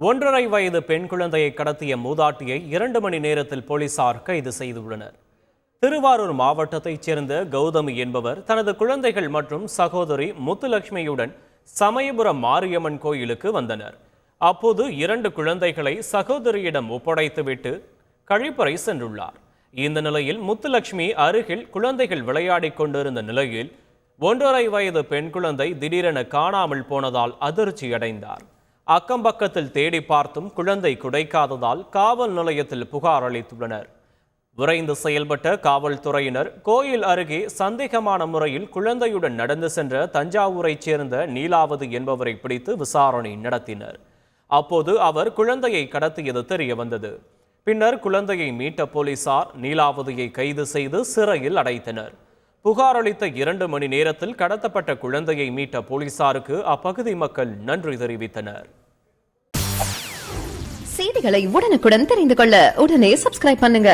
1.5 வயது பெண் குழந்தையை கடத்திய மூதாட்டியை 2 மணி நேரத்தில் போலீசார் கைது செய்துள்ளனர். திருவாரூர் மாவட்டத்தைச் சேர்ந்த கௌதமி என்பவர் தனது குழந்தைகள் மற்றும் சகோதரி முத்துலட்சுமியுடன் சமயபுரம் மாரியம்மன் கோயிலுக்கு வந்தனர். அப்போது 2 குழந்தைகளை சகோதரியிடம் ஒப்படைத்துவிட்டு கழிப்பறை சென்றுள்ளார். இந்த நிலையில் முத்துலட்சுமி அருகில் குழந்தைகள் விளையாடிக் கொண்டிருந்த நிலையில் 1.5 வயது பெண் குழந்தை திடீரென காணாமல் போனதால் அதிர்ச்சியடைந்தார். அக்கம்பக்கத்தில் தேடி பார்த்தும் குழந்தை கிடைக்காததால் காவல் நிலையத்தில் புகார் அளித்துள்ளனர். விரைந்து செயல்பட்ட காவல்துறையினர் கோயில் அருகே சந்தேகமான முறையில் குழந்தையுடன் நடந்து சென்ற தஞ்சாவூரைச் சேர்ந்த நீலாவதி என்பவரை பிடித்து விசாரணை நடத்தினர். அப்போது அவர் குழந்தையை கடத்தியது தெரிய வந்தது. பின்னர் குழந்தையை மீட்ட போலீசார் நீலாவதியை கைது செய்து சிறையில் அடைத்தனர். புகார் அளித்த 2 மணி நேரத்தில் கடத்தப்பட்ட குழந்தையை மீட்ட போலீசாருக்கு அப்பகுதி மக்கள் நன்றி தெரிவித்தனர். செய்திகளை உடனுக்குடன் தெரிந்து கொள்ள உடனே சப்ஸ்கிரைப் பண்ணுங்க.